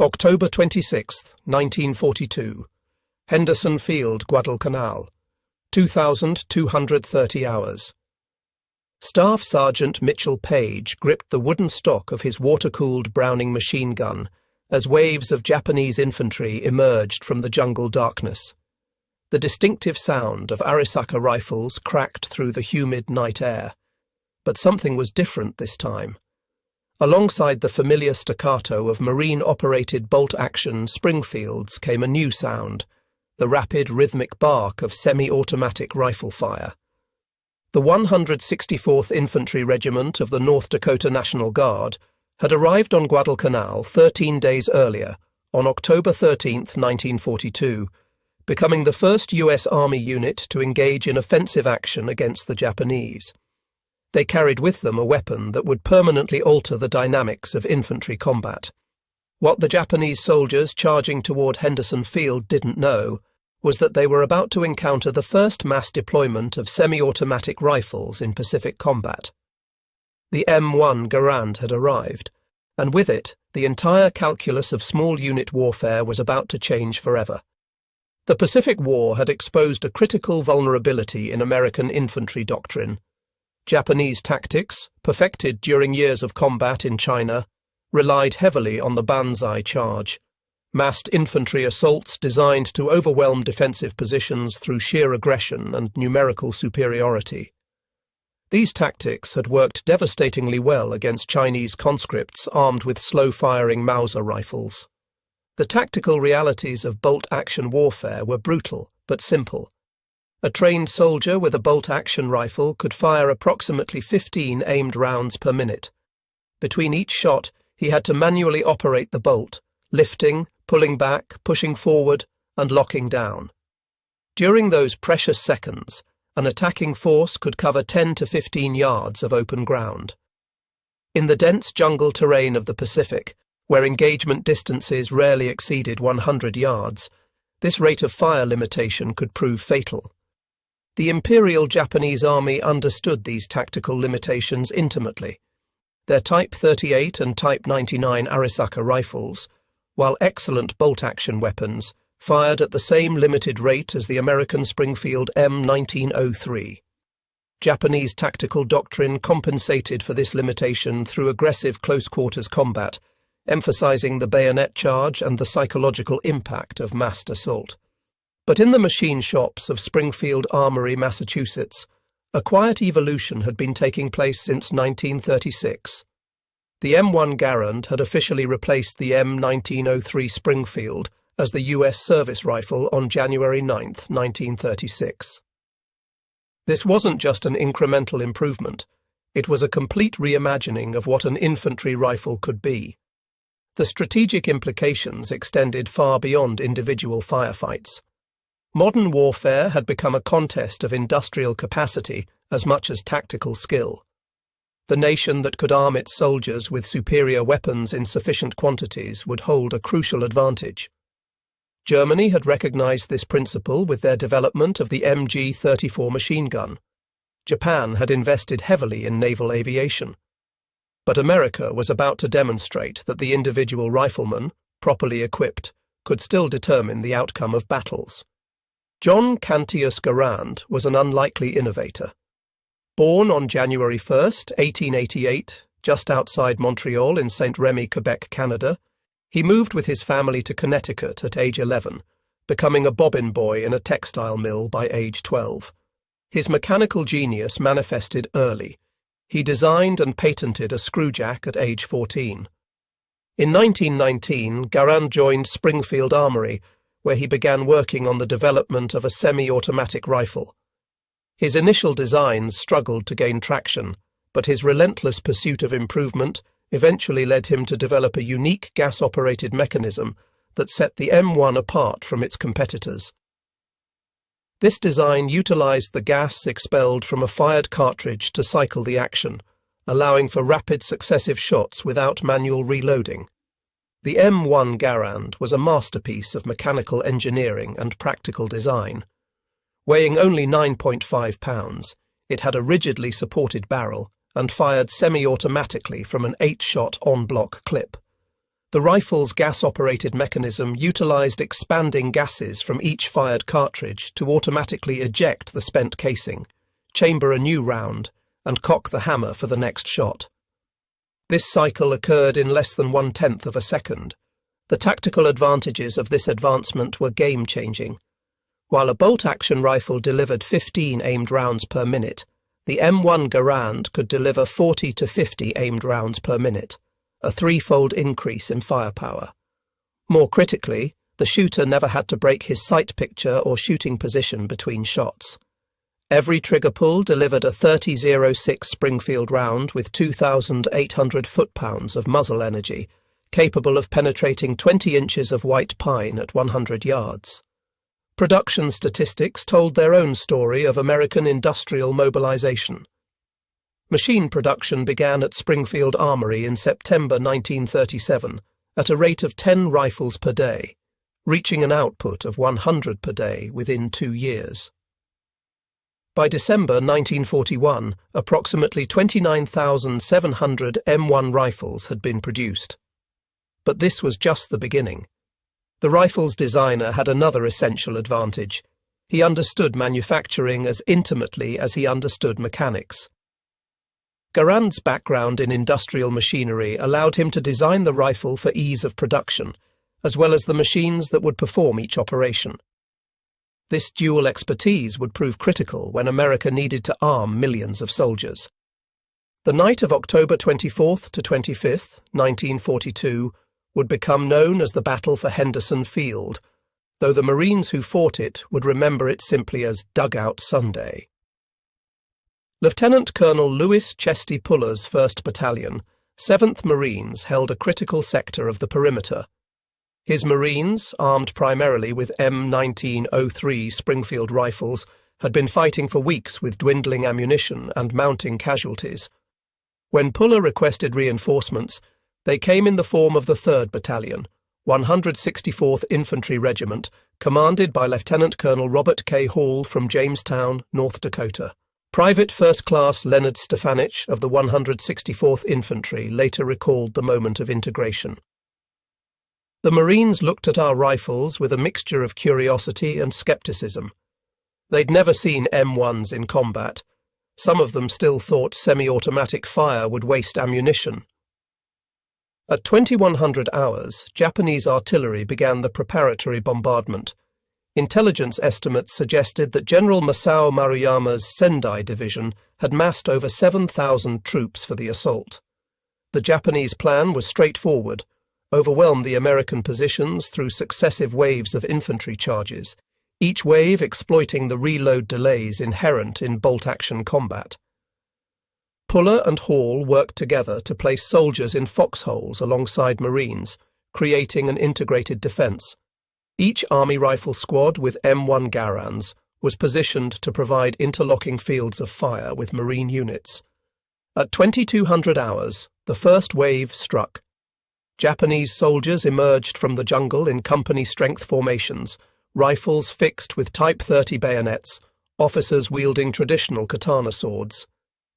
October 26, 1942. Henderson Field, Guadalcanal. 2,230 hours. Staff Sergeant Mitchell Page gripped the wooden stock of his water-cooled Browning machine gun as waves of Japanese infantry emerged from the jungle darkness. The distinctive sound of Arisaka rifles cracked through the humid night air. But something was different this time. Alongside the familiar staccato of marine-operated bolt-action Springfields came a new sound, the rapid rhythmic bark of semi-automatic rifle fire. The 164th Infantry Regiment of the North Dakota National Guard had arrived on Guadalcanal 13 days earlier, on October 13, 1942, becoming the first U.S. Army unit to engage in offensive action against the Japanese. They carried with them a weapon that would permanently alter the dynamics of infantry combat. What the Japanese soldiers charging toward Henderson Field didn't know was that they were about to encounter the first mass deployment of semi-automatic rifles in Pacific combat. The M1 Garand had arrived, and with it, the entire calculus of small unit warfare was about to change forever. The Pacific War had exposed a critical vulnerability in American infantry doctrine. Japanese tactics, perfected during years of combat in China, relied heavily on the banzai charge, massed infantry assaults designed to overwhelm defensive positions through sheer aggression and numerical superiority. These tactics had worked devastatingly well against Chinese conscripts armed with slow-firing Mauser rifles. The tactical realities of bolt-action warfare were brutal but simple. A trained soldier with a bolt-action rifle could fire approximately 15 aimed rounds per minute. Between each shot, he had to manually operate the bolt, lifting, pulling back, pushing forward, and locking down. During those precious seconds, an attacking force could cover 10 to 15 yards of open ground. In the dense jungle terrain of the Pacific, where engagement distances rarely exceeded 100 yards, this rate of fire limitation could prove fatal. The Imperial Japanese Army understood these tactical limitations intimately. Their Type 38 and Type 99 Arisaka rifles, while excellent bolt-action weapons, fired at the same limited rate as the American Springfield M1903. Japanese tactical doctrine compensated for this limitation through aggressive close-quarters combat, emphasizing the bayonet charge and the psychological impact of massed assault. But in the machine shops of Springfield Armory, Massachusetts, a quiet evolution had been taking place since 1936. The M1 Garand had officially replaced the M1903 Springfield as the U.S. service rifle on January 9, 1936. This wasn't just an incremental improvement, it was a complete reimagining of what an infantry rifle could be. The strategic implications extended far beyond individual firefights. Modern warfare had become a contest of industrial capacity as much as tactical skill. The nation that could arm its soldiers with superior weapons in sufficient quantities would hold a crucial advantage. Germany had recognized this principle with their development of the MG-34 machine gun. Japan had invested heavily in naval aviation. But America was about to demonstrate that the individual rifleman, properly equipped, could still determine the outcome of battles. John Cantius Garand was an unlikely innovator. Born on January 1, 1888, just outside Montreal in Saint-Remy, Quebec, Canada, he moved with his family to Connecticut at age 11, becoming a bobbin boy in a textile mill by age 12. His mechanical genius manifested early. He designed and patented a screwjack at age 14. In 1919, Garand joined Springfield Armory, where he began working on the development of a semi-automatic rifle. His initial designs struggled to gain traction, but his relentless pursuit of improvement eventually led him to develop a unique gas-operated mechanism that set the M1 apart from its competitors. This design utilized the gas expelled from a fired cartridge to cycle the action, allowing for rapid successive shots without manual reloading. The M1 Garand was a masterpiece of mechanical engineering and practical design. Weighing only 9.5 pounds, it had a rigidly supported barrel and fired semi-automatically from an 8-shot on-block clip. The rifle's gas-operated mechanism utilized expanding gases from each fired cartridge to automatically eject the spent casing, chamber a new round, and cock the hammer for the next shot. This cycle occurred in less than 1/10 of a second. The tactical advantages of this advancement were game-changing. While a bolt-action rifle delivered 15 aimed rounds per minute, the M1 Garand could deliver 40 to 50 aimed rounds per minute, a threefold increase in firepower. More critically, the shooter never had to break his sight picture or shooting position between shots. Every trigger pull delivered a 30.06 Springfield round with 2,800 foot-pounds of muzzle energy, capable of penetrating 20 inches of white pine at 100 yards. Production statistics told their own story of American industrial mobilization. Machine production began at Springfield Armory in September 1937 at a rate of 10 rifles per day, reaching an output of 100 per day within 2 years. By December 1941, approximately 29,700 M1 rifles had been produced. But this was just the beginning. The rifle's designer had another essential advantage. He understood manufacturing as intimately as he understood mechanics. Garand's background in industrial machinery allowed him to design the rifle for ease of production, as well as the machines that would perform each operation. This dual expertise would prove critical when America needed to arm millions of soldiers. The night of October 24th to 25th, 1942, would become known as the Battle for Henderson Field, though the Marines who fought it would remember it simply as Dugout Sunday. Lieutenant Colonel Lewis Chesty Puller's 1st Battalion, 7th Marines, held a critical sector of the perimeter. His Marines, armed primarily with M1903 Springfield rifles, had been fighting for weeks with dwindling ammunition and mounting casualties. When Puller requested reinforcements, they came in the form of the 3rd Battalion, 164th Infantry Regiment, commanded by Lieutenant Colonel Robert K. Hall from Jamestown, North Dakota. Private First Class Leonard Stefanich of the 164th Infantry later recalled the moment of integration. The Marines looked at our rifles with a mixture of curiosity and skepticism. They'd never seen M1s in combat. Some of them still thought semi-automatic fire would waste ammunition. At 2100 hours, Japanese artillery began the preparatory bombardment. Intelligence estimates suggested that General Masao Maruyama's Sendai Division had massed over 7,000 troops for the assault. The Japanese plan was straightforward: overwhelm the American positions through successive waves of infantry charges, each wave exploiting the reload delays inherent in bolt-action combat. Puller and Hall worked together to place soldiers in foxholes alongside Marines, creating an integrated defence. Each Army Rifle squad with M1 Garands was positioned to provide interlocking fields of fire with Marine units. At 2200 hours, the first wave struck. Japanese soldiers emerged from the jungle in company-strength formations, rifles fixed with Type 30 bayonets, officers wielding traditional katana swords.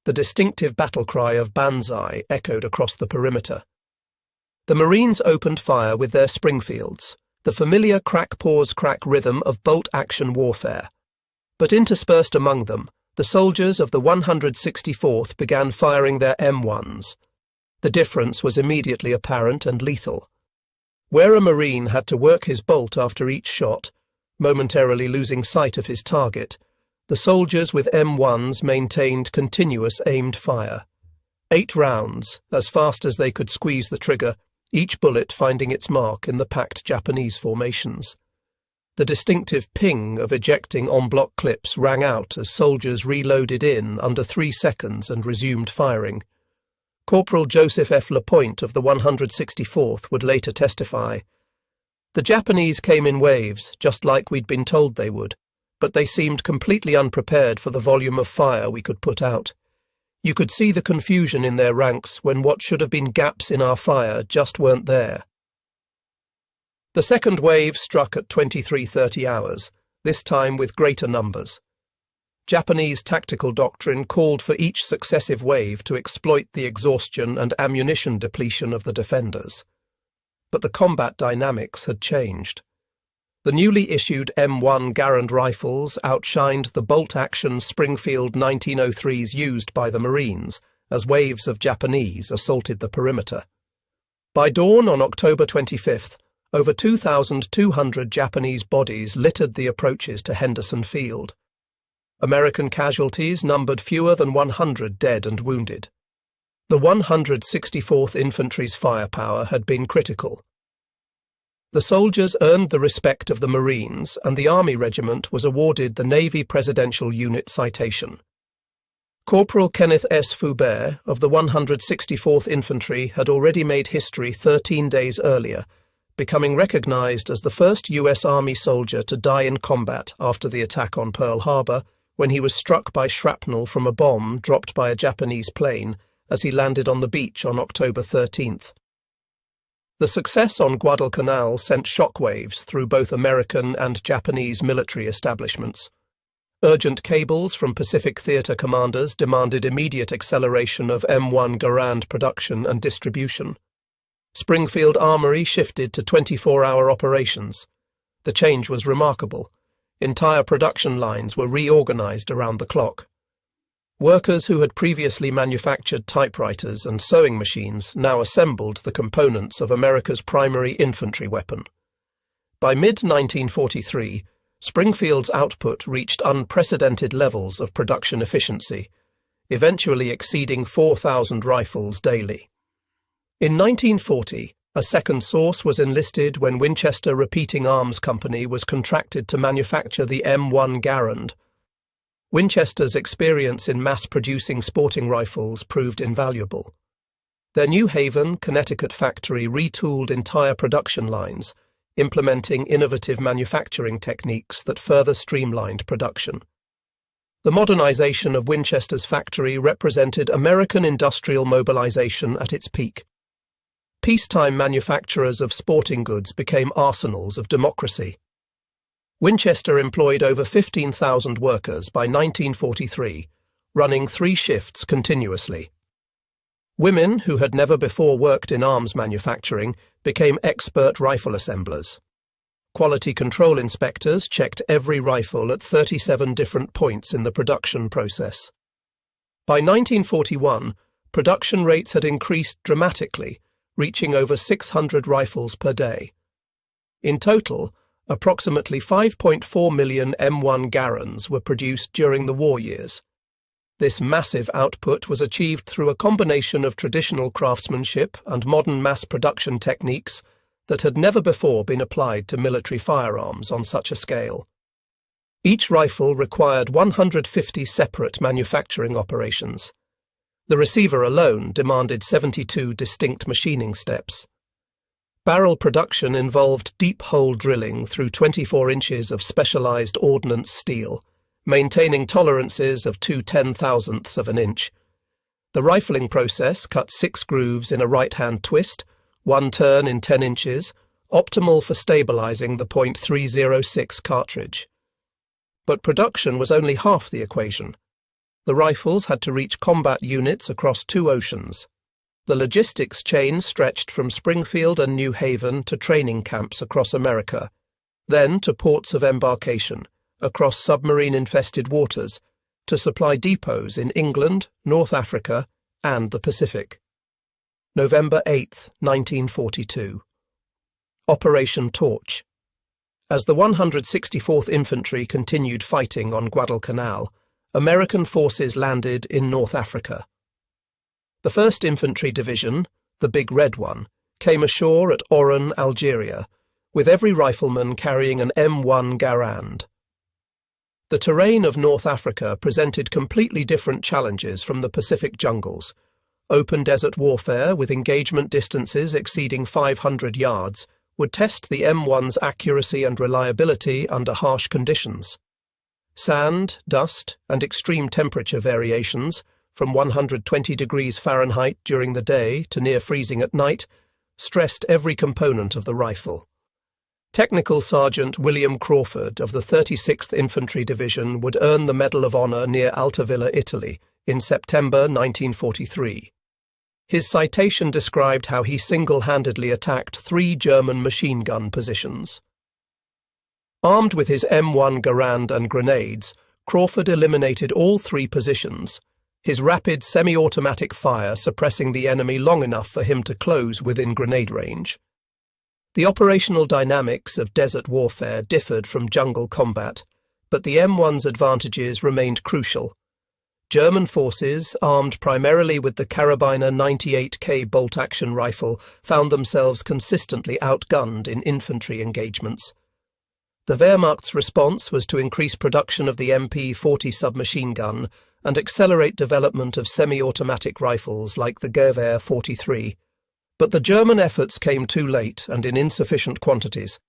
The distinctive battle cry of Banzai echoed across the perimeter. The Marines opened fire with their Springfields, the familiar crack-pause-crack rhythm of bolt-action warfare. But interspersed among them, the soldiers of the 164th began firing their M1s. The difference was immediately apparent and lethal. Where a Marine had to work his bolt after each shot, momentarily losing sight of his target, the soldiers with M1s maintained continuous aimed fire. 8 rounds, as fast as they could squeeze the trigger, each bullet finding its mark in the packed Japanese formations. The distinctive ping of ejecting en bloc clips rang out as soldiers reloaded in under 3 seconds and resumed firing. Corporal Joseph F. Lapointe of the 164th would later testify, "The Japanese came in waves, just like we'd been told they would, but they seemed completely unprepared for the volume of fire we could put out. You could see the confusion in their ranks when what should have been gaps in our fire just weren't there." The second wave struck at 23:30 hours, this time with greater numbers. Japanese tactical doctrine called for each successive wave to exploit the exhaustion and ammunition depletion of the defenders. but the combat dynamics had changed. The newly issued M1 Garand rifles outshined the bolt-action Springfield 1903s used by the Marines as waves of Japanese assaulted the perimeter. By dawn on October 25th, over 2,200 Japanese bodies littered the approaches to Henderson Field. American casualties numbered fewer than 100 dead and wounded. The 164th Infantry's firepower had been critical. The soldiers earned the respect of the Marines, and the Army Regiment was awarded the Navy Presidential Unit Citation. Corporal Kenneth S. Foubert of the 164th Infantry had already made history 13 days earlier, becoming recognized as the first U.S. Army soldier to die in combat after the attack on Pearl Harbor, when he was struck by shrapnel from a bomb dropped by a Japanese plane as he landed on the beach on October 13th. The success on Guadalcanal sent shockwaves through both American and Japanese military establishments. Urgent cables from Pacific Theater commanders demanded immediate acceleration of M1 Garand production and distribution. Springfield Armory shifted to 24-hour operations. The change was remarkable. Entire production lines were reorganized around the clock. Workers who had previously manufactured typewriters and sewing machines now assembled the components of America's primary infantry weapon. By mid-1943, Springfield's output reached unprecedented levels of production efficiency, eventually exceeding 4,000 rifles daily. In 1940, a second source was enlisted when Winchester Repeating Arms Company was contracted to manufacture the M1 Garand. Winchester's experience in mass-producing sporting rifles proved invaluable. Their New Haven, Connecticut factory retooled entire production lines, implementing innovative manufacturing techniques that further streamlined production. The modernization of Winchester's factory represented American industrial mobilization at its peak. Peacetime manufacturers of sporting goods became arsenals of democracy. Winchester employed over 15,000 workers by 1943, running 3 shifts continuously. Women who had never before worked in arms manufacturing became expert rifle assemblers. Quality control inspectors checked every rifle at 37 different points in the production process. By 1941, production rates had increased dramatically, reaching over 600 rifles per day. In total, approximately 5.4 million M1 Garands were produced during the war years. This massive output was achieved through a combination of traditional craftsmanship and modern mass production techniques that had never before been applied to military firearms on such a scale. Each rifle required 150 separate manufacturing operations. The receiver alone demanded 72 distinct machining steps. Barrel production involved deep hole drilling through 24 inches of specialized ordnance steel, maintaining tolerances of 2/10,000ths of an inch. The rifling process cut 6 grooves in a right-hand twist, 1 turn in 10 inches, optimal for stabilizing the .306 cartridge. But production was only half the equation. The rifles had to reach combat units across 2 oceans. The logistics chain stretched from Springfield and New Haven to training camps across America, then to ports of embarkation, across submarine-infested waters, to supply depots in England, North Africa, and the Pacific. November 8, 1942. Operation Torch. As the 164th Infantry continued fighting on Guadalcanal, American forces landed in North Africa. The 1st Infantry Division, the Big Red One, came ashore at Oran, Algeria, with every rifleman carrying an M1 Garand. The terrain of North Africa presented completely different challenges from the Pacific jungles. Open desert warfare with engagement distances exceeding 500 yards would test the M1's accuracy and reliability under harsh conditions. Sand, dust, and extreme temperature variations, from 120 degrees Fahrenheit during the day to near freezing at night, stressed every component of the rifle. Technical Sergeant William Crawford of the 36th Infantry Division would earn the Medal of Honor near Altavilla, Italy, in September 1943. His citation described how he single-handedly attacked 3 German machine gun positions. Armed with his M1 Garand and grenades, Crawford eliminated all 3 positions, his rapid semi-automatic fire suppressing the enemy long enough for him to close within grenade range. The operational dynamics of desert warfare differed from jungle combat, but the M1's advantages remained crucial. German forces, armed primarily with the Karabiner 98K bolt-action rifle, found themselves consistently outgunned in infantry engagements. The Wehrmacht's response was to increase production of the MP-40 submachine gun and accelerate development of semi-automatic rifles like the Gewehr 43. But the German efforts came too late and in insufficient quantities.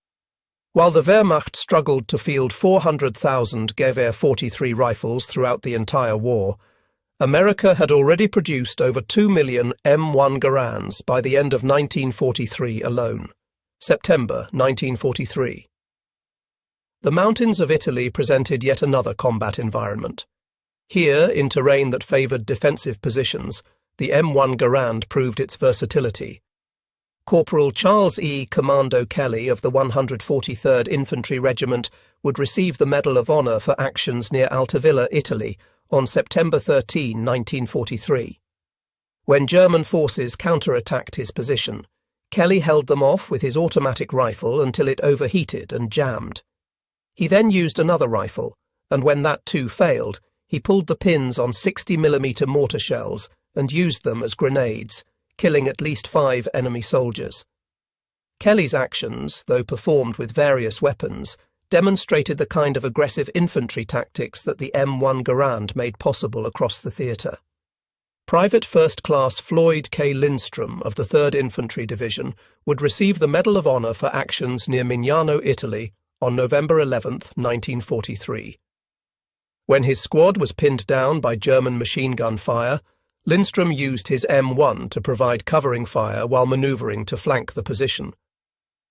While the Wehrmacht struggled to field 400,000 Gewehr 43 rifles throughout the entire war, America had already produced over 2 million M1 Garands by the end of 1943 alone. September 1943. The mountains of Italy presented yet another combat environment. Here, in terrain that favoured defensive positions, the M1 Garand proved its versatility. Corporal Charles E. Commando Kelly of the 143rd Infantry Regiment would receive the Medal of Honour for actions near Altavilla, Italy, on September 13, 1943. When German forces counterattacked his position, Kelly held them off with his automatic rifle until it overheated and jammed. He then used another rifle, and when that too failed, he pulled the pins on 60mm mortar shells and used them as grenades, killing at least 5 enemy soldiers. Kelly's actions, though performed with various weapons, demonstrated the kind of aggressive infantry tactics that the M1 Garand made possible across the theatre. Private First Class Floyd K. Lindstrom of the 3rd Infantry Division would receive the Medal of Honour for actions near Mignano, Italy, on November 11, 1943. When his squad was pinned down by German machine gun fire, Lindstrom used his M1 to provide covering fire while manoeuvring to flank the position.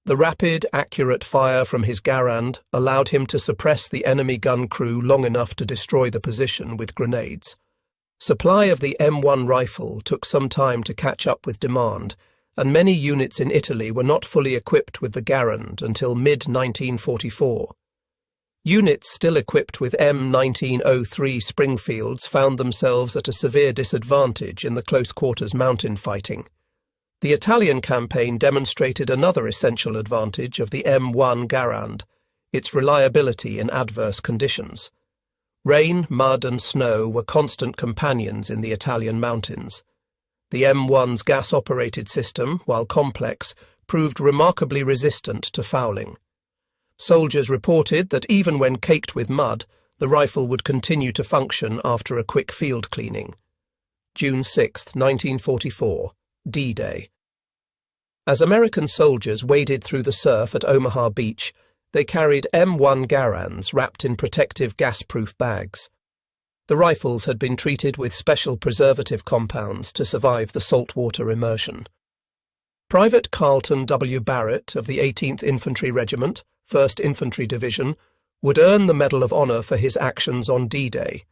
The rapid, accurate fire from his Garand allowed him to suppress the enemy gun crew long enough to destroy the position with grenades. Supply of the M1 rifle took some time to catch up with demand, and many units in Italy were not fully equipped with the Garand until mid-1944. Units still equipped with M1903 Springfields found themselves at a severe disadvantage in the close-quarters mountain fighting. The Italian campaign demonstrated another essential advantage of the M1 Garand, its reliability in adverse conditions. Rain, mud and snow were constant companions in the Italian mountains. The M1's gas-operated system, while complex, proved remarkably resistant to fouling. Soldiers reported that even when caked with mud, the rifle would continue to function after a quick field cleaning. June 6, 1944, D-Day. As American soldiers waded through the surf at Omaha Beach, they carried M1 Garands wrapped in protective gas-proof bags. The rifles had been treated with special preservative compounds to survive the saltwater immersion. Private Carlton W. Barrett of the 18th Infantry Regiment, 1st Infantry Division, would earn the Medal of Honour for his actions on D-Day.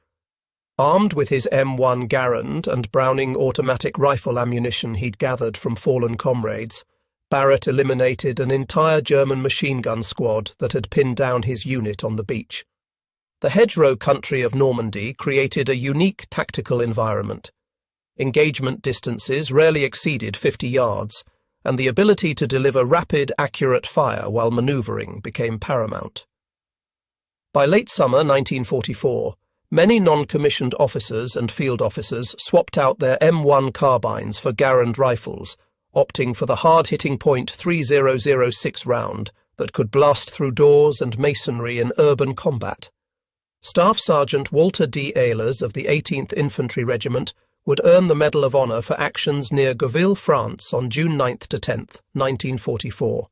Armed with his M1 Garand and Browning automatic rifle ammunition he'd gathered from fallen comrades, Barrett eliminated an entire German machine gun squad that had pinned down his unit on the beach. The hedgerow country of Normandy created a unique tactical environment. Engagement distances rarely exceeded 50 yards, and the ability to deliver rapid, accurate fire while manoeuvring became paramount. By late summer 1944, many non-commissioned officers and field officers swapped out their M1 carbines for Garand rifles, opting for the hard-hitting .3006 round that could blast through doors and masonry in urban combat. Staff Sergeant Walter D. Ehlers of the 18th Infantry Regiment would earn the Medal of Honour for actions near Goville, France on June 9 to 10, 1944.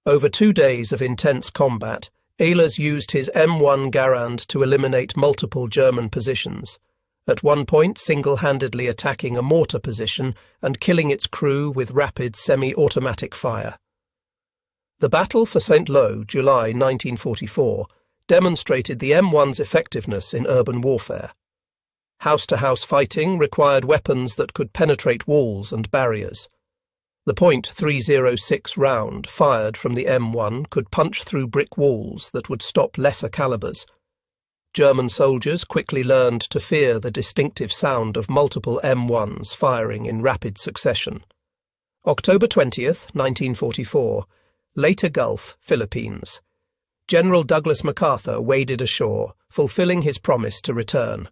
Over 2 days of intense combat, Ehlers used his M1 Garand to eliminate multiple German positions, at one point single-handedly attacking a mortar position and killing its crew with rapid semi-automatic fire. The Battle for St. Lo, July 1944, demonstrated the M1's effectiveness in urban warfare. House-to-house fighting required weapons that could penetrate walls and barriers. The .306 round fired from the M1 could punch through brick walls that would stop lesser calibers. German soldiers quickly learned to fear the distinctive sound of multiple M1s firing in rapid succession. October 20th, 1944, Leyte Gulf, Philippines. General Douglas MacArthur waded ashore, fulfilling his promise to return.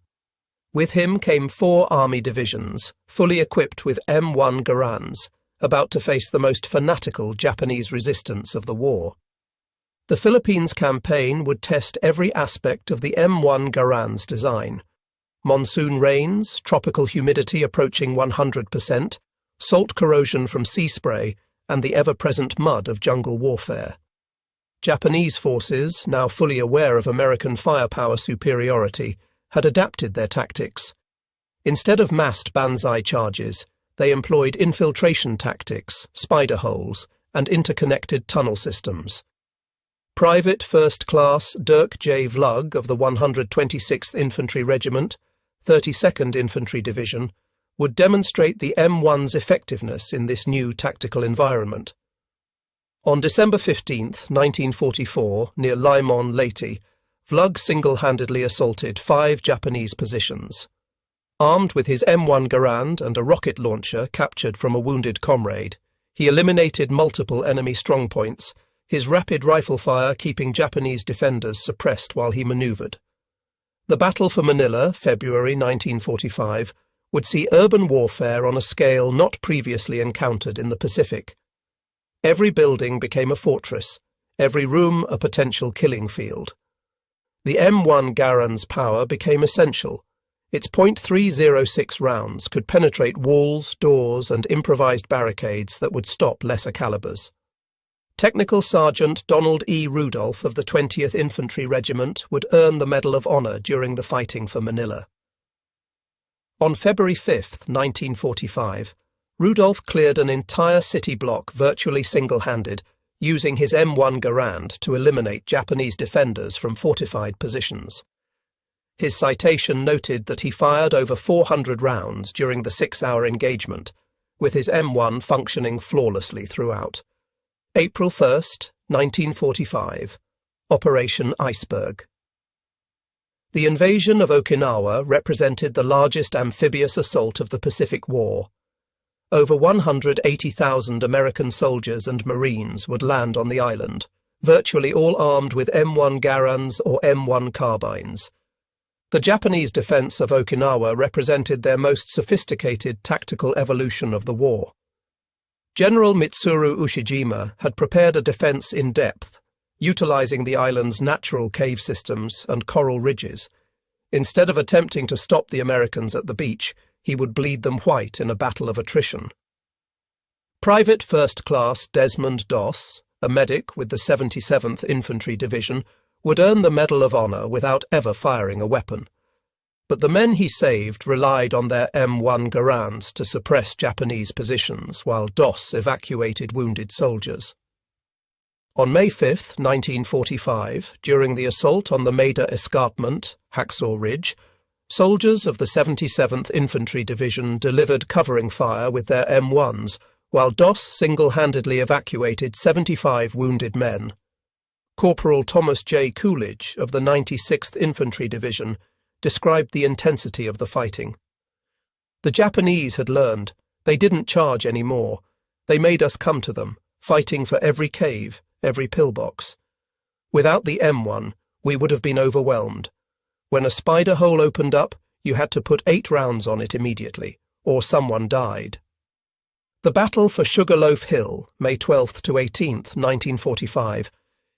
With him came 4 army divisions, fully equipped with M1 Garands, about to face the most fanatical Japanese resistance of the war. The Philippines campaign would test every aspect of the M1 Garand's design. Monsoon rains, tropical humidity approaching 100%, salt corrosion from sea spray, and the ever-present mud of jungle warfare. Japanese forces, now fully aware of American firepower superiority, had adapted their tactics. Instead of massed banzai charges, they employed infiltration tactics, spider holes, and interconnected tunnel systems. Private First Class Dirk J. Vlug of the 126th Infantry Regiment, 32nd Infantry Division, would demonstrate the M1's effectiveness in this new tactical environment. On December 15, 1944, near Limon, Leyte, Vlug single-handedly assaulted 5 Japanese positions. Armed with his M1 Garand and a rocket launcher captured from a wounded comrade, he eliminated multiple enemy strongpoints, his rapid rifle fire keeping Japanese defenders suppressed while he manoeuvred. The Battle for Manila, February 1945, would see urban warfare on a scale not previously encountered in the Pacific. Every building became a fortress, every room a potential killing field. The M1 Garand's power became essential. Its .306 rounds could penetrate walls, doors, and improvised barricades that would stop lesser calibers. Technical Sergeant Donald E. Rudolph of the 20th Infantry Regiment would earn the Medal of Honor during the fighting for Manila. On February 5, 1945, Rudolph cleared an entire city block virtually single-handed, using his M1 Garand to eliminate Japanese defenders from fortified positions. His citation noted that he fired over 400 rounds during the 6-hour engagement, with his M1 functioning flawlessly throughout. April 1, 1945, Operation Iceberg. The invasion of Okinawa represented the largest amphibious assault of the Pacific War. Over 180,000 American soldiers and Marines would land on the island, virtually all armed with M1 Garands or M1 carbines. The Japanese defense of Okinawa represented their most sophisticated tactical evolution of the war. General Mitsuru Ushijima had prepared a defense in depth, utilizing the island's natural cave systems and coral ridges. Instead of attempting to stop the Americans at the beach, he would bleed them white in a battle of attrition. Private First Class Desmond Doss, a medic with the 77th Infantry Division, would earn the Medal of Honor without ever firing a weapon. But the men he saved relied on their M1 Garands to suppress Japanese positions, while Doss evacuated wounded soldiers. On May 5, 1945, during the assault on the Maida Escarpment, Hacksaw Ridge, soldiers of the 77th Infantry Division delivered covering fire with their M1s, while Doss single-handedly evacuated 75 wounded men. Corporal Thomas J. Coolidge of the 96th Infantry Division described the intensity of the fighting. The Japanese had learned. They didn't charge anymore. They made us come to them, fighting for every cave, every pillbox. Without the M1, we would have been overwhelmed. When a spider hole opened up, you had to put 8 rounds on it immediately, or someone died. The Battle for Sugarloaf Hill, May 12th to 18th, 1945,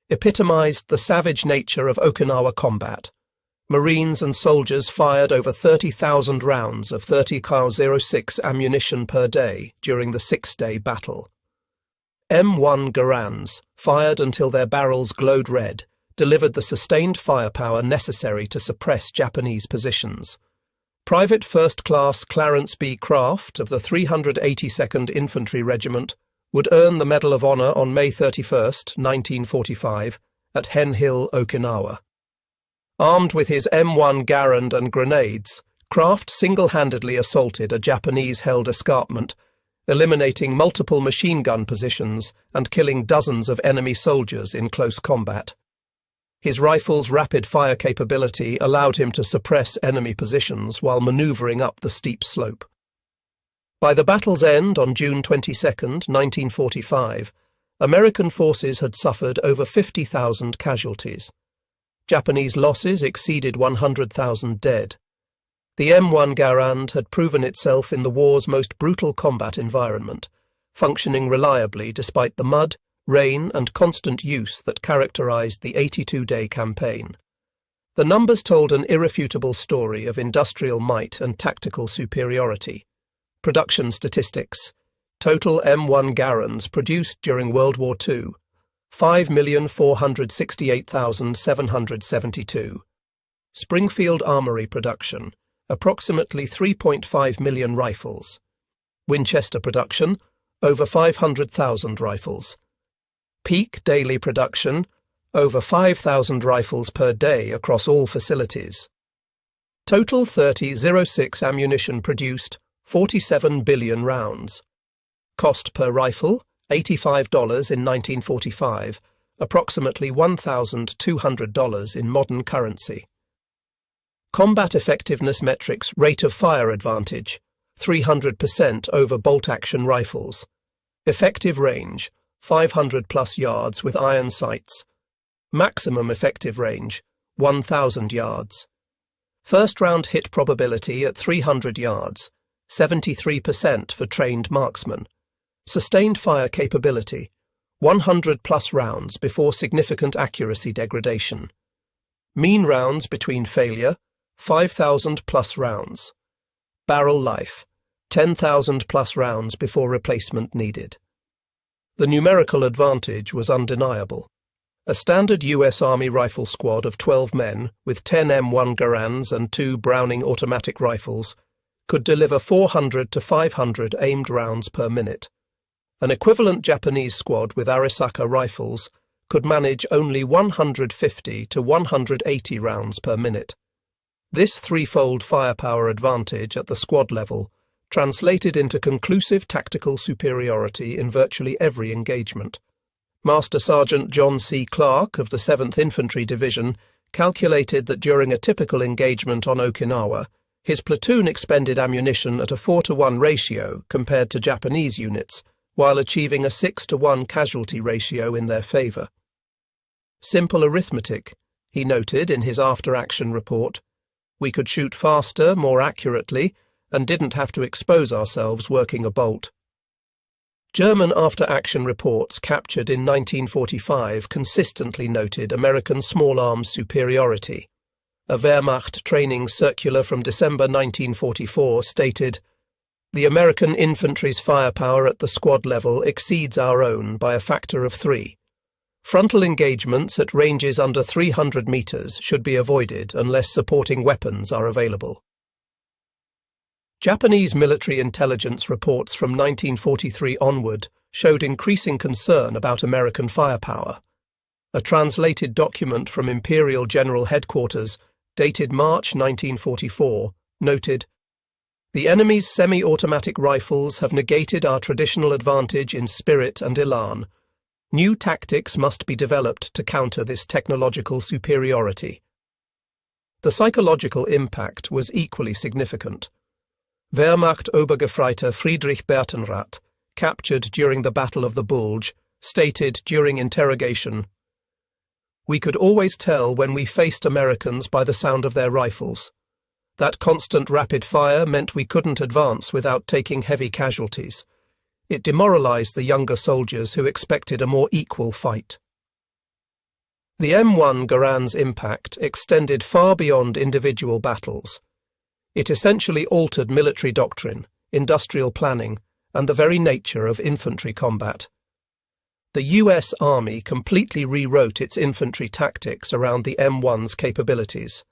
epitomized the savage nature of Okinawa combat. Marines and soldiers fired over 30,000 rounds of 30 cal 06 ammunition per day during the 6-day battle. M1 Garands, fired until their barrels glowed red, delivered the sustained firepower necessary to suppress Japanese positions. Private First Class Clarence B. Craft of the 382nd Infantry Regiment would earn the Medal of Honor on May 31, 1945, at Hen Hill, Okinawa. Armed with his M1 Garand and grenades, Kraft single-handedly assaulted a Japanese-held escarpment, eliminating multiple machine gun positions and killing dozens of enemy soldiers in close combat. His rifle's rapid-fire capability allowed him to suppress enemy positions while maneuvering up the steep slope. By the battle's end on June 22, 1945, American forces had suffered over 50,000 casualties. Japanese losses exceeded 100,000 dead. The M1 Garand had proven itself in the war's most brutal combat environment, functioning reliably despite the mud, rain and constant use that characterized the 82-day campaign. The numbers told an irrefutable story of industrial might and tactical superiority. Production statistics. Total M1 Garands produced during World War II, 5,468,772. Springfield Armory production, approximately 3.5 million rifles. Winchester production, over 500,000 rifles. Peak daily production, over 5,000 rifles per day across all facilities. Total .30-06 ammunition produced, 47 billion rounds. Cost per rifle, $85 in 1945, approximately $1,200 in modern currency. Combat effectiveness metrics: rate of fire advantage, 300% over bolt-action rifles. Effective range, 500+ yards with iron sights. Maximum effective range, 1,000 yards. First-round hit probability at 300 yards, 73% for trained marksmen. Sustained fire capability, 100+ rounds before significant accuracy degradation. Mean rounds between failure, 5,000+ rounds. Barrel life, 10,000+ rounds before replacement needed. The numerical advantage was undeniable. A standard U.S. Army rifle squad of 12 men, with 10 M1 Garands and 2 Browning automatic rifles, could deliver 400 to 500 aimed rounds per minute. An equivalent Japanese squad with Arisaka rifles could manage only 150 to 180 rounds per minute. This threefold firepower advantage at the squad level translated into conclusive tactical superiority in virtually every engagement. Master Sergeant John C. Clark of the 7th Infantry Division calculated that during a typical engagement on Okinawa, his platoon expended ammunition at a 4-to-1 ratio compared to Japanese units, while achieving a 6-to-1 casualty ratio in their favour. Simple arithmetic, he noted in his after-action report. We could shoot faster, more accurately, and didn't have to expose ourselves working a bolt. German after-action reports captured in 1945 consistently noted American small arms superiority. A Wehrmacht training circular from December 1944 stated, "The American infantry's firepower at the squad level exceeds our own by a factor of 3. Frontal engagements at ranges under 300 meters should be avoided unless supporting weapons are available." Japanese military intelligence reports from 1943 onward showed increasing concern about American firepower. A translated document from Imperial General Headquarters, dated March 1944, noted, "The enemy's semi-automatic rifles have negated our traditional advantage in spirit and elan. New tactics must be developed to counter this technological superiority." The psychological impact was equally significant. Wehrmacht Obergefreiter Friedrich Bertenrath, captured during the Battle of the Bulge, stated during interrogation, "We could always tell when we faced Americans by the sound of their rifles. That constant rapid fire meant we couldn't advance without taking heavy casualties. It demoralized the younger soldiers who expected a more equal fight." The M1 Garand's impact extended far beyond individual battles. It essentially altered military doctrine, industrial planning, and the very nature of infantry combat. The U.S. Army completely rewrote its infantry tactics around the M1's capabilities.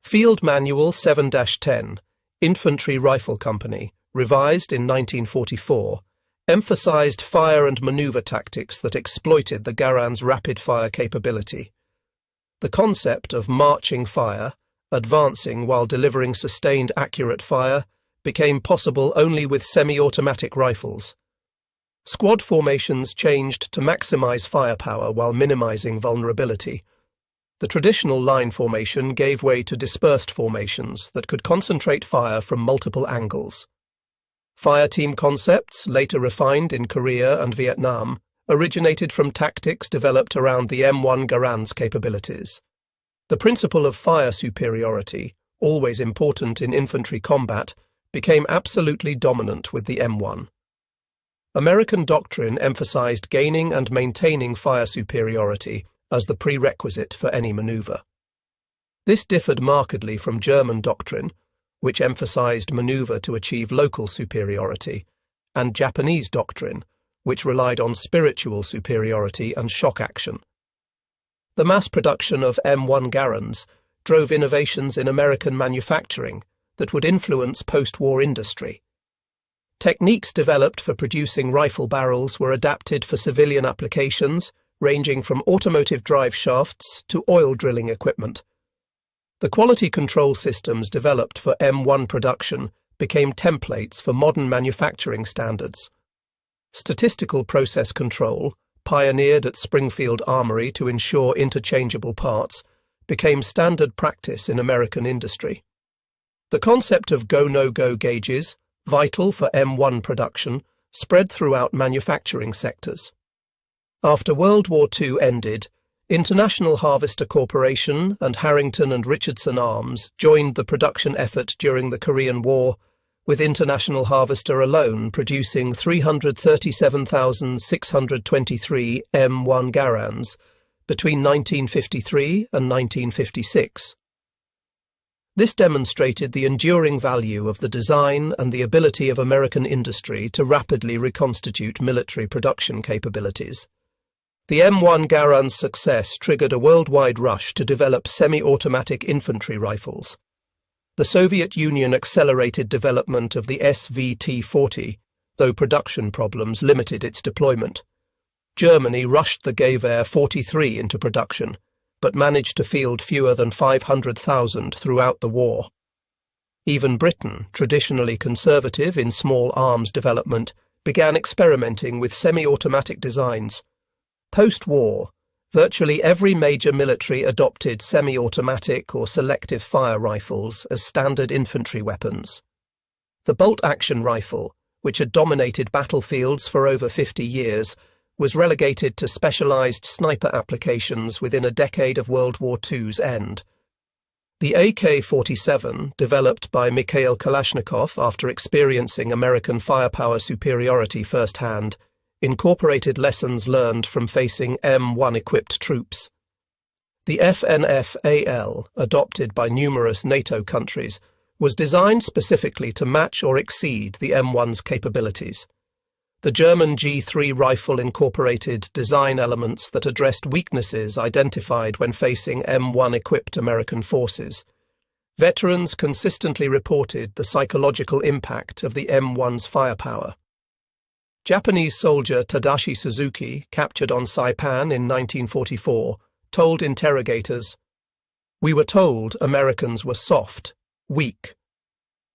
Field Manual 7-10, Infantry Rifle Company, revised in 1944, emphasized fire and maneuver tactics that exploited the Garand's rapid-fire capability. The concept of marching fire, advancing while delivering sustained accurate fire, became possible only with semi-automatic rifles. Squad formations changed to maximize firepower while minimizing vulnerability. The traditional line formation gave way to dispersed formations that could concentrate fire from multiple angles. Fireteam concepts, later refined in Korea and Vietnam, originated from tactics developed around the M1 Garand's capabilities. The principle of fire superiority, always important in infantry combat, became absolutely dominant with the M1. American doctrine emphasized gaining and maintaining fire superiority as the prerequisite for any maneuver. This differed markedly from German doctrine, which emphasized maneuver to achieve local superiority, and Japanese doctrine, which relied on spiritual superiority and shock action. The mass production of M1 Garands drove innovations in American manufacturing that would influence post-war industry. Techniques developed for producing rifle barrels were adapted for civilian applications, ranging from automotive drive shafts to oil drilling equipment. The quality control systems developed for M1 production became templates for modern manufacturing standards. Statistical process control, pioneered at Springfield Armory to ensure interchangeable parts, became standard practice in American industry. The concept of go-no-go gauges, vital for M1 production, spread throughout manufacturing sectors. After World War II ended, International Harvester Corporation and Harrington and Richardson Arms joined the production effort during the Korean War, with International Harvester alone producing 337,623 M1 Garands between 1953 and 1956. This demonstrated the enduring value of the design and the ability of American industry to rapidly reconstitute military production capabilities. The M1 Garand's success triggered a worldwide rush to develop semi-automatic infantry rifles. The Soviet Union accelerated development of the SVT-40, though production problems limited its deployment. Germany rushed the Gewehr 43 into production, but managed to field fewer than 500,000 throughout the war. Even Britain, traditionally conservative in small arms development, began experimenting with semi-automatic designs. Post-war, virtually every major military adopted semi-automatic or selective fire rifles as standard infantry weapons. The bolt-action rifle, which had dominated battlefields for over 50 years, was relegated to specialized sniper applications within a decade of World War II's end. The AK-47, developed by Mikhail Kalashnikov after experiencing American firepower superiority firsthand, incorporated lessons learned from facing M1-equipped troops. The FNF-AL, adopted by numerous NATO countries, was designed specifically to match or exceed the M1's capabilities. The German G3 rifle incorporated design elements that addressed weaknesses identified when facing M1-equipped American forces. Veterans consistently reported the psychological impact of the M1's firepower. Japanese soldier Tadashi Suzuki, captured on Saipan in 1944, told interrogators, "We were told Americans were soft, weak.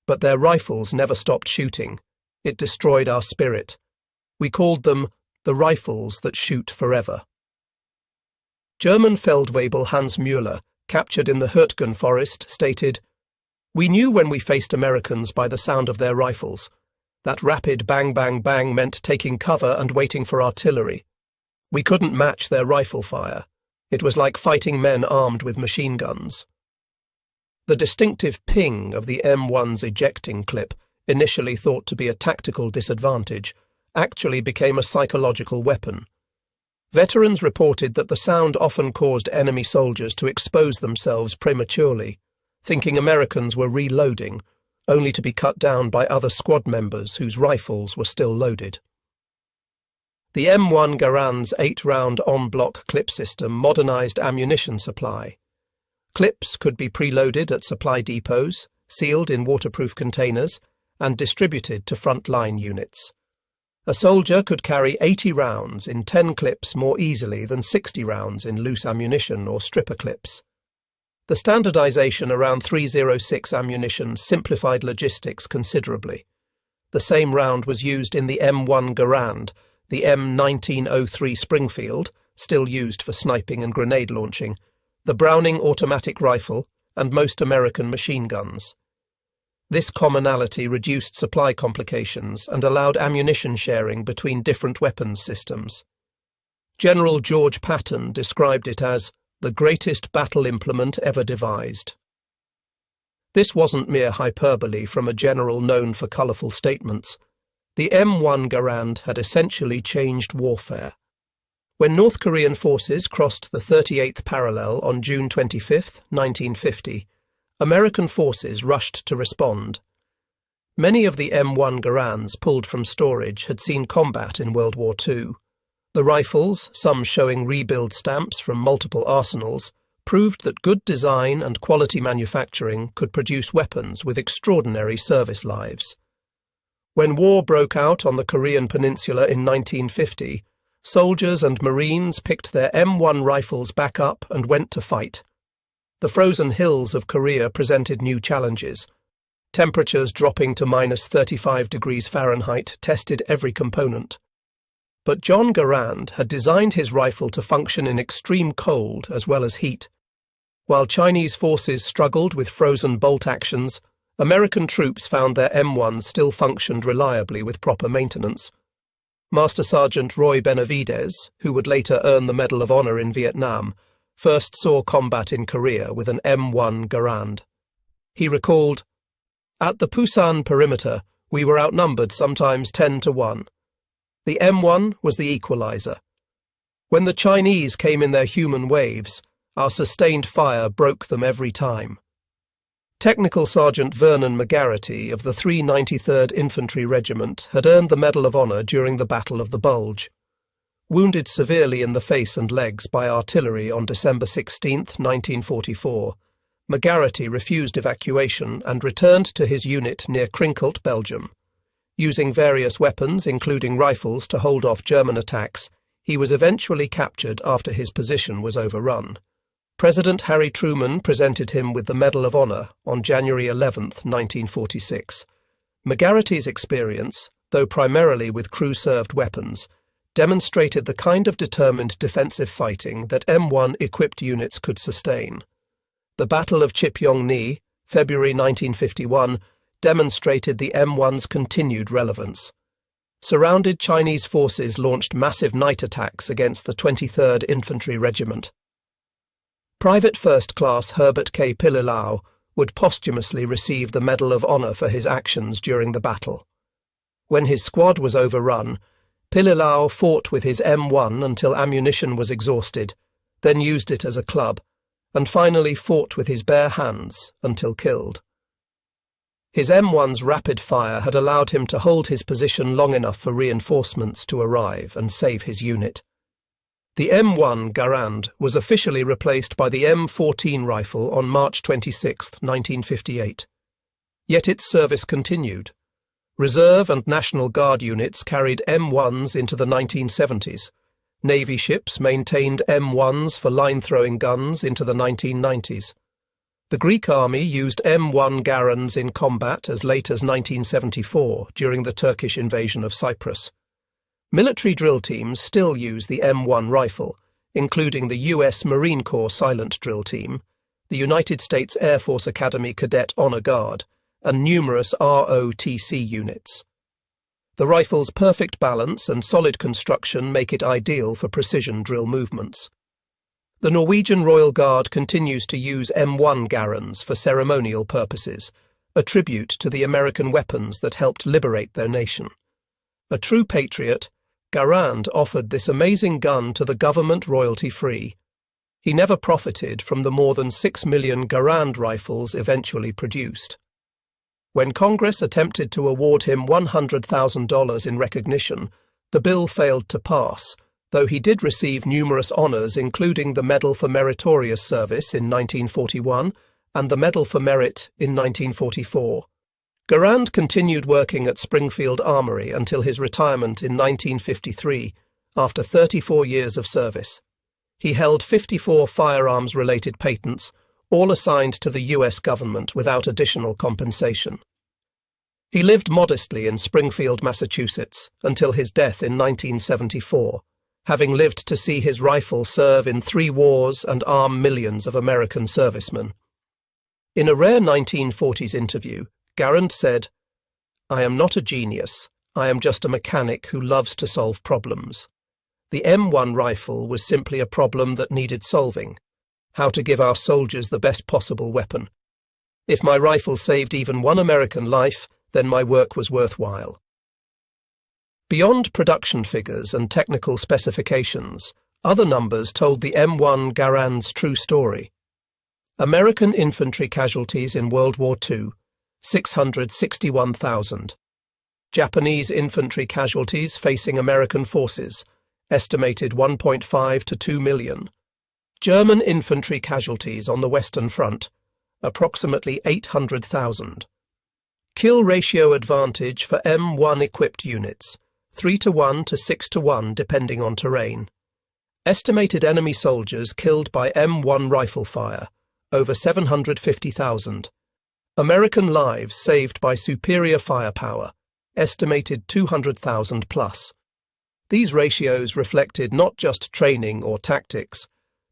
But their rifles never stopped shooting. It destroyed our spirit. We called them the rifles that shoot forever." German Feldwebel Hans Müller, captured in the Hürtgen forest, stated, "We knew when we faced Americans by the sound of their rifles. That rapid bang, bang, bang meant taking cover and waiting for artillery. We couldn't match their rifle fire. It was like fighting men armed with machine guns." The distinctive ping of the M1's ejecting clip, initially thought to be a tactical disadvantage, actually became a psychological weapon. Veterans reported that the sound often caused enemy soldiers to expose themselves prematurely, thinking Americans were reloading, only to be cut down by other squad members whose rifles were still loaded. The M1 Garand's 8-round en-bloc clip system modernized ammunition supply. Clips could be preloaded at supply depots, sealed in waterproof containers, and distributed to front-line units. A soldier could carry 80 rounds in 10 clips more easily than 60 rounds in loose ammunition or stripper clips. The standardization around 306 ammunition simplified logistics considerably. The same round was used in the M1 Garand, the M1903 Springfield, still used for sniping and grenade launching, the Browning automatic rifle, and most American machine guns. This commonality reduced supply complications and allowed ammunition sharing between different weapons systems. General George Patton described it as the greatest battle implement ever devised. This wasn't mere hyperbole from a general known for colourful statements. The M1 Garand had essentially changed warfare. When North Korean forces crossed the 38th parallel on June 25, 1950, American forces rushed to respond. Many of the M1 Garands pulled from storage had seen combat in World War II. The rifles, some showing rebuild stamps from multiple arsenals, proved that good design and quality manufacturing could produce weapons with extraordinary service lives. When war broke out on the Korean peninsula in 1950, soldiers and Marines picked their M1 rifles back up and went to fight. The frozen hills of Korea presented new challenges. Temperatures dropping to -35 degrees Fahrenheit tested every component. But John Garand had designed his rifle to function in extreme cold as well as heat. While Chinese forces struggled with frozen bolt actions, American troops found their M1s still functioned reliably with proper maintenance. Master Sergeant Roy Benavides, who would later earn the Medal of Honor in Vietnam, first saw combat in Korea with an M1 Garand. He recalled, "At the Pusan perimeter, we were outnumbered sometimes 10 to 1. The M1 was the equalizer. When the Chinese came in their human waves, our sustained fire broke them every time." Technical Sergeant Vernon McGarity of the 393rd Infantry Regiment had earned the Medal of Honor during the Battle of the Bulge. Wounded severely in the face and legs by artillery on December 16, 1944, McGarity refused evacuation and returned to his unit near Crinkelt, Belgium. Using various weapons, including rifles, to hold off German attacks, he was eventually captured after his position was overrun. President Harry Truman presented him with the Medal of Honor on January 11, 1946. McGarity's experience, though primarily with crew-served weapons, demonstrated the kind of determined defensive fighting that M1-equipped units could sustain. The Battle of Chipyong-ni, February 1951, demonstrated the M1's continued relevance. Surrounded Chinese forces launched massive night attacks against the 23rd Infantry Regiment. Private First Class Herbert K. Pililau would posthumously receive the Medal of Honor for his actions during the battle. When his squad was overrun, Pililau fought with his M1 until ammunition was exhausted, then used it as a club, and finally fought with his bare hands until killed. His M1's rapid fire had allowed him to hold his position long enough for reinforcements to arrive and save his unit. The M1 Garand was officially replaced by the M14 rifle on March 26, 1958. Yet its service continued. Reserve and National Guard units carried M1s into the 1970s. Navy ships maintained M1s for line-throwing guns into the 1990s. The Greek army used M1 Garands in combat as late as 1974 during the Turkish invasion of Cyprus. Military drill teams still use the M1 rifle, including the U.S. Marine Corps Silent Drill Team, the United States Air Force Academy Cadet Honor Guard, and numerous ROTC units. The rifle's perfect balance and solid construction make it ideal for precision drill movements. The Norwegian Royal Guard continues to use M1 Garands for ceremonial purposes, a tribute to the American weapons that helped liberate their nation. A true patriot, Garand offered this amazing gun to the government royalty-free. He never profited from the more than 6 million Garand rifles eventually produced. When Congress attempted to award him $100,000 in recognition, the bill failed to pass, though he did receive numerous honours including the Medal for Meritorious Service in 1941 and the Medal for Merit in 1944. Garand continued working at Springfield Armory until his retirement in 1953, after 34 years of service. He held 54 firearms-related patents, all assigned to the US government without additional compensation. He lived modestly in Springfield, Massachusetts, until his death in 1974, having lived to see his rifle serve in 3 wars and arm millions of American servicemen. In a rare 1940s interview, Garand said, "I am not a genius. I am just a mechanic who loves to solve problems. The M1 rifle was simply a problem that needed solving. How to give our soldiers the best possible weapon. If my rifle saved even one American life, then my work was worthwhile." Beyond production figures and technical specifications, other numbers told the M1 Garand's true story. American infantry casualties in World War II, 661,000. Japanese infantry casualties facing American forces, estimated 1.5 to 2 million. German infantry casualties on the Western Front, approximately 800,000. Kill ratio advantage for M1 equipped units, 3-to-1 to 6-to-1 depending on terrain. Estimated enemy soldiers killed by M1 rifle fire, over 750,000. American lives saved by superior firepower, estimated 200,000 plus. These ratios reflected not just training or tactics,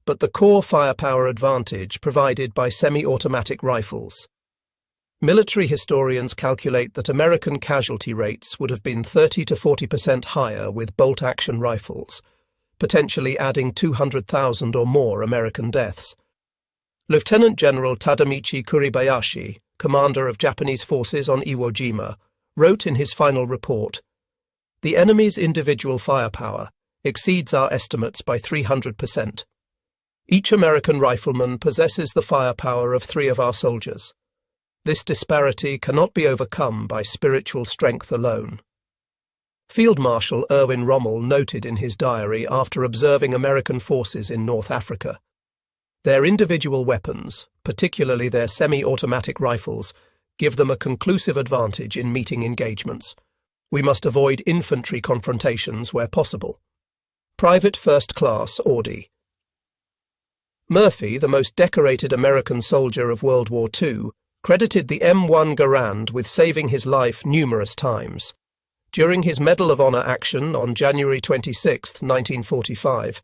but the core firepower advantage provided by semi-automatic rifles. Military historians calculate that American casualty rates would have been 30 to 40% higher with bolt-action rifles, potentially adding 200,000 or more American deaths. Lieutenant General Tadamichi Kuribayashi, commander of Japanese forces on Iwo Jima, wrote in his final report, "The enemy's individual firepower exceeds our estimates by 300%. Each American rifleman possesses the firepower of 3 of our soldiers. This disparity cannot be overcome by spiritual strength alone." Field Marshal Erwin Rommel noted in his diary after observing American forces in North Africa, "Their individual weapons, particularly their semi-automatic rifles, give them a conclusive advantage in meeting engagements. We must avoid infantry confrontations where possible." Private First Class Audi. Murphy, the most decorated American soldier of World War II, credited the M1 Garand with saving his life numerous times. During his Medal of Honor action on January 26, 1945,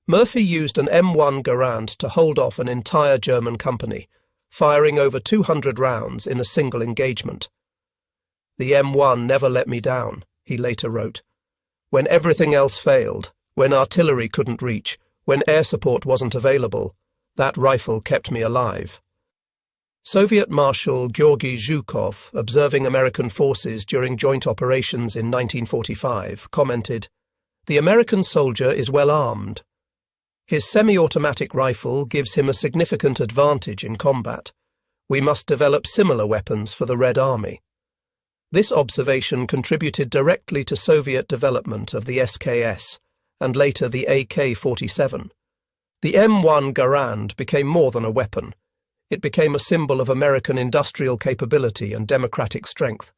Murphy used an M1 Garand to hold off an entire German company, firing over 200 rounds in a single engagement. "The M1 never let me down," he later wrote. "When everything else failed, when artillery couldn't reach, when air support wasn't available, that rifle kept me alive." Soviet Marshal Georgy Zhukov, observing American forces during joint operations in 1945, commented, "The American soldier is well armed. His semi-automatic rifle gives him a significant advantage in combat. We must develop similar weapons for the Red Army." This observation contributed directly to Soviet development of the SKS, and later the AK-47. The M1 Garand became more than a weapon. It became a symbol of American industrial capability and democratic strength.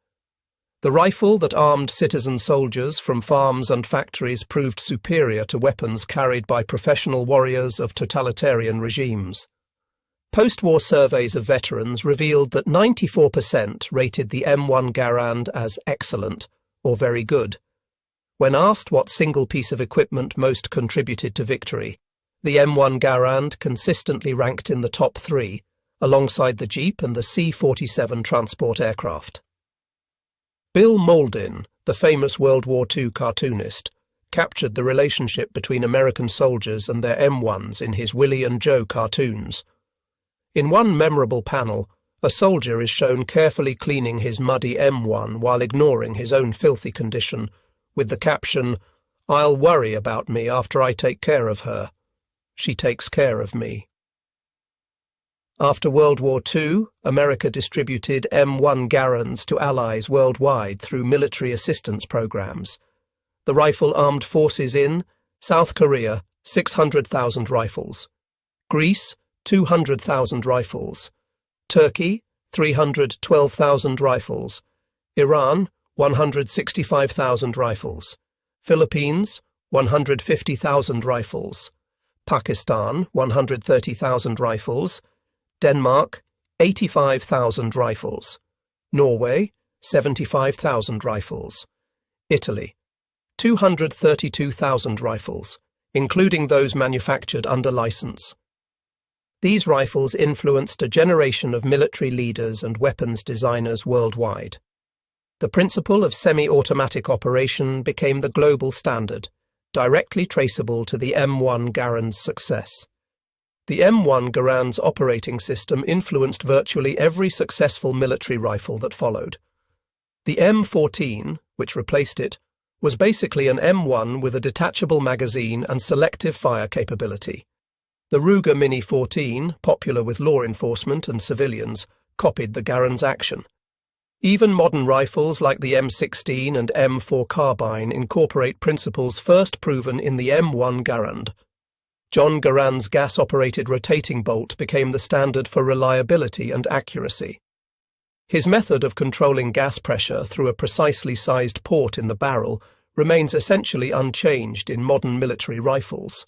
The rifle that armed citizen soldiers from farms and factories proved superior to weapons carried by professional warriors of totalitarian regimes. Post-war surveys of veterans revealed that 94% rated the M1 Garand as excellent or very good. When asked what single piece of equipment most contributed to victory, the M1 Garand consistently ranked in the top 3, alongside the Jeep and the C-47 transport aircraft. Bill Mauldin, the famous World War II cartoonist, captured the relationship between American soldiers and their M1s in his Willie and Joe cartoons. In one memorable panel, a soldier is shown carefully cleaning his muddy M1 while ignoring his own filthy condition, with the caption, "I'll worry about me after I take care of her. She takes care of me." After World War II, America distributed M1 Garands to allies worldwide through military assistance programs. The rifle armed forces in South Korea, 600,000 rifles. Greece, 200,000 rifles. Turkey, 312,000 rifles. Iran, 165,000 rifles. Philippines, 150,000 rifles. Pakistan, 130,000 rifles. Denmark, 85,000 rifles. Norway, 75,000 rifles. Italy, 232,000 rifles, including those manufactured under license. These rifles influenced a generation of military leaders and weapons designers worldwide. The principle of semi-automatic operation became the global standard, directly traceable to the M1 Garand's success. The M1 Garand's operating system influenced virtually every successful military rifle that followed. The M14, which replaced it, was basically an M1 with a detachable magazine and selective fire capability. The Ruger Mini 14, popular with law enforcement and civilians, copied the Garand's action. Even modern rifles like the M16 and M4 carbine incorporate principles first proven in the M1 Garand. John Garand's gas-operated rotating bolt became the standard for reliability and accuracy. His method of controlling gas pressure through a precisely sized port in the barrel remains essentially unchanged in modern military rifles.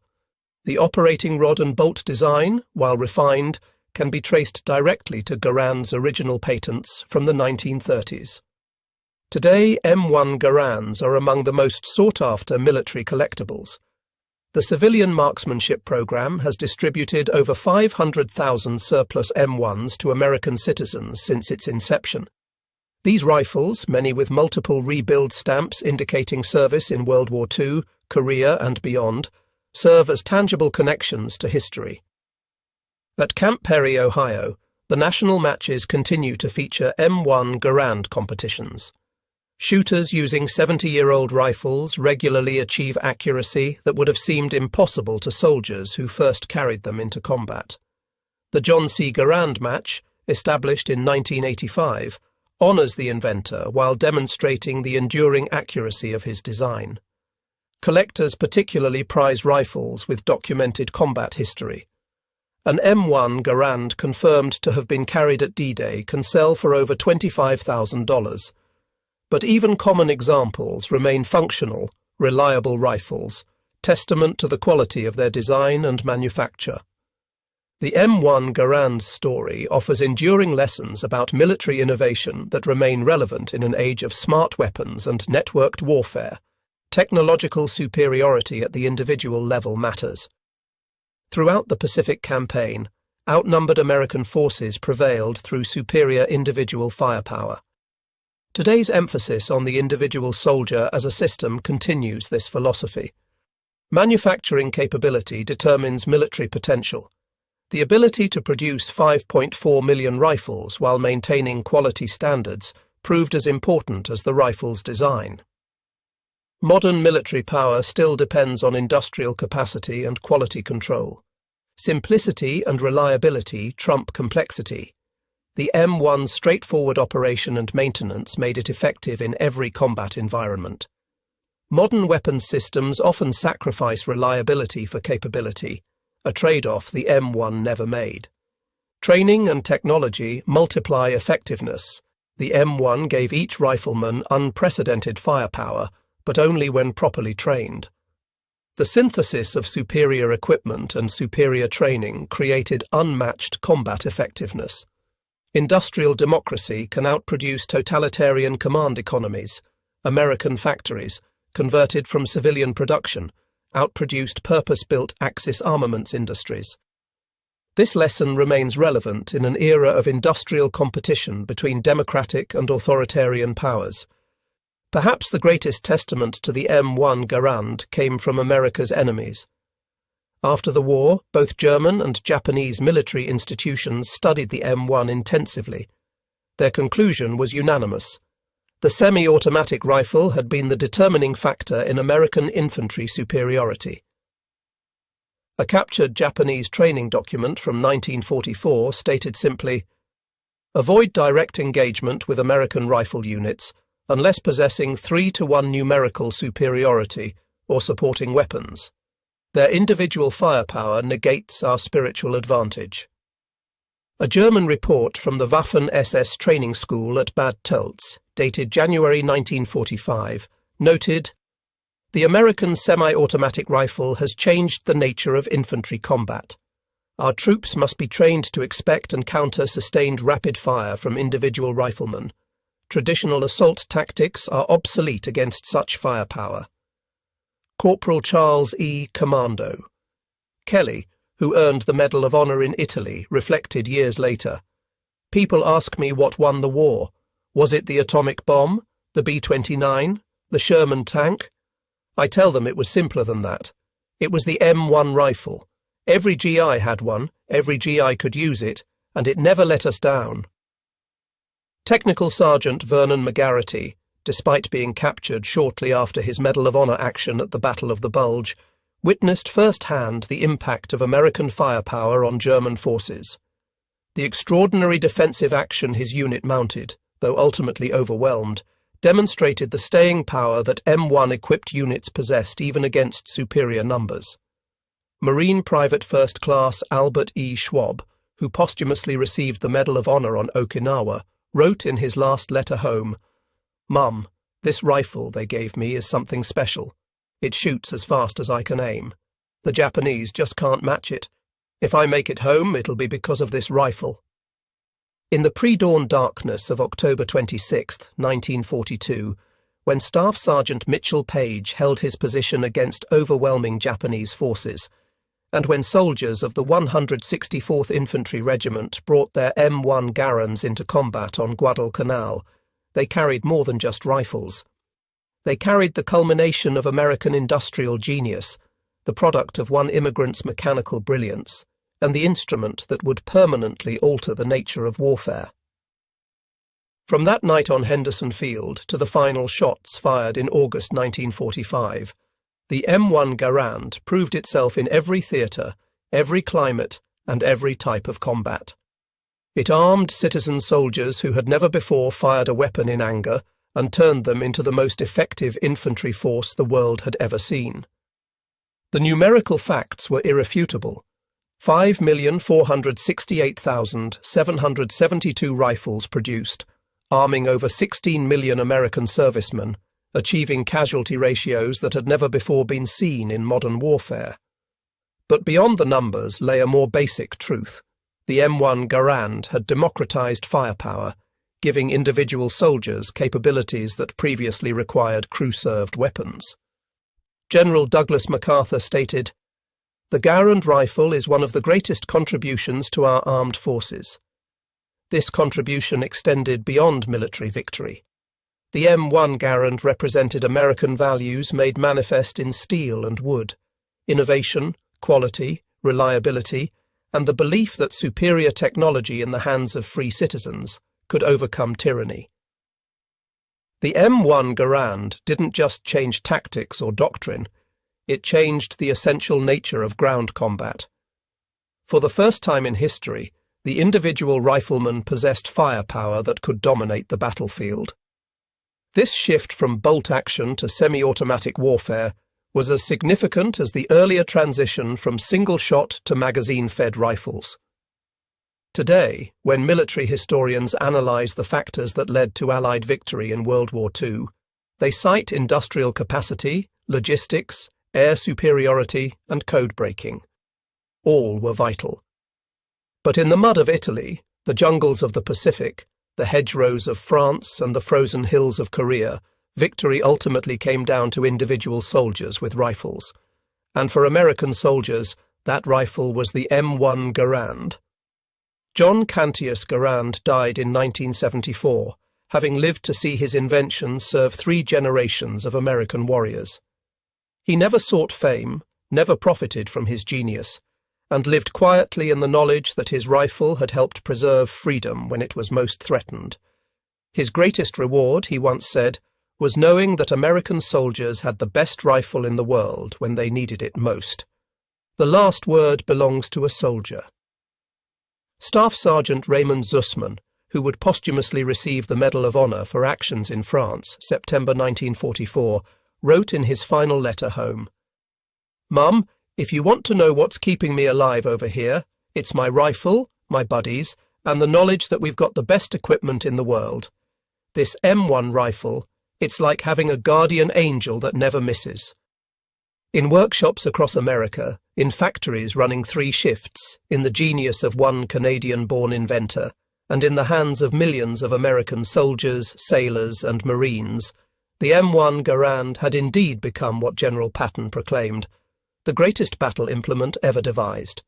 The operating rod and bolt design, while refined, can be traced directly to Garand's original patents from the 1930s. Today, M1 Garands are among the most sought-after military collectibles. The civilian marksmanship program has distributed over 500,000 surplus M1s to American citizens since its inception. These rifles, many with multiple rebuild stamps indicating service in World War II, Korea and beyond, serve as tangible connections to history. At Camp Perry, Ohio, the national matches continue to feature M1 Garand competitions. Shooters using 70-year-old rifles regularly achieve accuracy that would have seemed impossible to soldiers who first carried them into combat. The John C. Garand match, established in 1985, honours the inventor while demonstrating the enduring accuracy of his design. Collectors particularly prize rifles with documented combat history. An M1 Garand confirmed to have been carried at D-Day can sell for over $25,000. But even common examples remain functional, reliable rifles, testament to the quality of their design and manufacture. The M1 Garand's story offers enduring lessons about military innovation that remain relevant in an age of smart weapons and networked warfare. Technological superiority at the individual level matters. Throughout the Pacific Campaign, outnumbered American forces prevailed through superior individual firepower. Today's emphasis on the individual soldier as a system continues this philosophy. Manufacturing capability determines military potential. The ability to produce 5.4 million rifles while maintaining quality standards proved as important as the rifle's design. Modern military power still depends on industrial capacity and quality control. Simplicity and reliability trump complexity. The M1's straightforward operation and maintenance made it effective in every combat environment. Modern weapons systems often sacrifice reliability for capability, a trade-off the M1 never made. Training and technology multiply effectiveness. The M1 gave each rifleman unprecedented firepower, but only when properly trained. The synthesis of superior equipment and superior training created unmatched combat effectiveness. Industrial democracy can outproduce totalitarian command economies. American factories, converted from civilian production, outproduced purpose-built Axis armaments industries. This lesson remains relevant in an era of industrial competition between democratic and authoritarian powers. Perhaps the greatest testament to the M1 Garand came from America's enemies. After the war, both German and Japanese military institutions studied the M1 intensively. Their conclusion was unanimous. The semi-automatic rifle had been the determining factor in American infantry superiority. A captured Japanese training document from 1944 stated simply, "Avoid direct engagement with American rifle units unless possessing 3-to-1 numerical superiority or supporting weapons. Their individual firepower negates our spiritual advantage." A German report from the Waffen-SS training school at Bad Tölz, dated January 1945, noted, "The American semi-automatic rifle has changed the nature of infantry combat. Our troops must be trained to expect and counter sustained rapid fire from individual riflemen. Traditional assault tactics are obsolete against such firepower. Corporal Charles E. Commando. Kelly, who earned the Medal of Honor in Italy, reflected years later. People ask me what won the war. Was it the atomic bomb, the B-29, the Sherman tank? I tell them it was simpler than that. It was the M1 rifle. Every GI had one, every GI could use it, and it never let us down. Technical Sergeant Vernon McGarity, despite being captured shortly after his Medal of Honor action at the Battle of the Bulge, witnessed firsthand the impact of American firepower on German forces. The extraordinary defensive action his unit mounted, though ultimately overwhelmed, demonstrated the staying power that M1-equipped units possessed even against superior numbers. Marine Private First Class Albert E. Schwab, who posthumously received the Medal of Honor on Okinawa, wrote in his last letter home, "Mum, this rifle they gave me is something special. It shoots as fast as I can aim. The Japanese just can't match it. If I make it home, it'll be because of this rifle." In the pre-dawn darkness of October 26, 1942, when Staff Sergeant Mitchell Page held his position against overwhelming Japanese forces, and when soldiers of the 164th Infantry Regiment brought their M1 Garands into combat on Guadalcanal, they carried more than just rifles. They carried the culmination of American industrial genius, the product of one immigrant's mechanical brilliance, and the instrument that would permanently alter the nature of warfare. From that night on Henderson Field to the final shots fired in August 1945, the M1 Garand proved itself in every theatre, every climate, and every type of combat. It armed citizen soldiers who had never before fired a weapon in anger and turned them into the most effective infantry force the world had ever seen. The numerical facts were irrefutable. 5,468,772 rifles produced, arming over 16 million American servicemen, achieving casualty ratios that had never before been seen in modern warfare. But beyond the numbers lay a more basic truth. The M1 Garand had democratized firepower, giving individual soldiers capabilities that previously required crew-served weapons. General Douglas MacArthur stated, "The Garand rifle is one of the greatest contributions to our armed forces." This contribution extended beyond military victory. The M1 Garand represented American values made manifest in steel and wood, innovation, quality, reliability, and the belief that superior technology in the hands of free citizens could overcome tyranny. The M1 Garand didn't just change tactics or doctrine, it changed the essential nature of ground combat. For the first time in history, the individual rifleman possessed firepower that could dominate the battlefield. This shift from bolt action to semi-automatic warfare was as significant as the earlier transition from single-shot to magazine-fed rifles. Today, when military historians analyse the factors that led to Allied victory in World War II, they cite industrial capacity, logistics, air superiority, and code-breaking. All were vital. But in the mud of Italy, the jungles of the Pacific, the hedgerows of France, and the frozen hills of Korea, victory ultimately came down to individual soldiers with rifles. And for American soldiers, that rifle was the M1 Garand. John Cantius Garand died in 1974, having lived to see his invention serve 3 generations of American warriors. He never sought fame, never profited from his genius, and lived quietly in the knowledge that his rifle had helped preserve freedom when it was most threatened. His greatest reward, he once said, was knowing that American soldiers had the best rifle in the world when they needed it most. The last word belongs to a soldier. Staff Sergeant Raymond Zussman, who would posthumously receive the Medal of Honor for actions in France, September 1944, wrote in his final letter home, "Mum, if you want to know what's keeping me alive over here, it's my rifle, my buddies, and the knowledge that we've got the best equipment in the world. This M1 rifle, it's like having a guardian angel that never misses." In workshops across America, in factories running 3 shifts, in the genius of one Canadian-born inventor, and in the hands of millions of American soldiers, sailors, and Marines, the M1 Garand had indeed become what General Patton proclaimed, the greatest battle implement ever devised.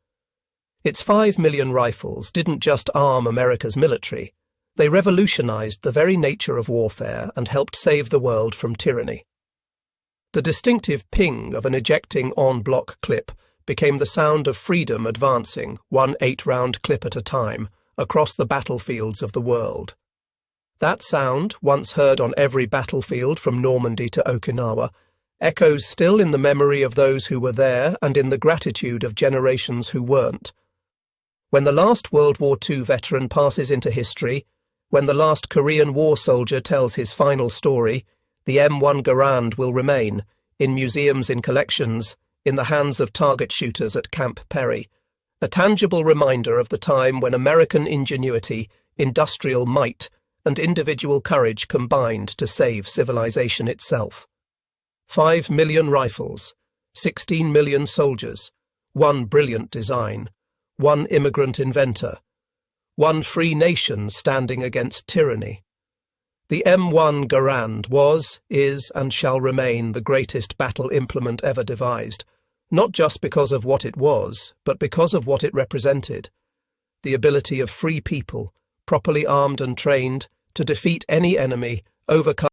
Its 5 million rifles didn't just arm America's military, they revolutionized the very nature of warfare and helped save the world from tyranny. The distinctive ping of an ejecting en-bloc clip became the sound of freedom advancing, one 8-round clip at a time, across the battlefields of the world. That sound, once heard on every battlefield from Normandy to Okinawa, echoes still in the memory of those who were there and in the gratitude of generations who weren't. When the last World War II veteran passes into history, when the last Korean War soldier tells his final story, the M1 Garand will remain, in museums, in collections, in the hands of target shooters at Camp Perry, a tangible reminder of the time when American ingenuity, industrial might, and individual courage combined to save civilization itself. 5 million rifles, 16 million soldiers, one brilliant design, one immigrant inventor, one free nation standing against tyranny. The M1 Garand was, is, and shall remain the greatest battle implement ever devised, not just because of what it was, but because of what it represented. The ability of free people, properly armed and trained, to defeat any enemy, overcome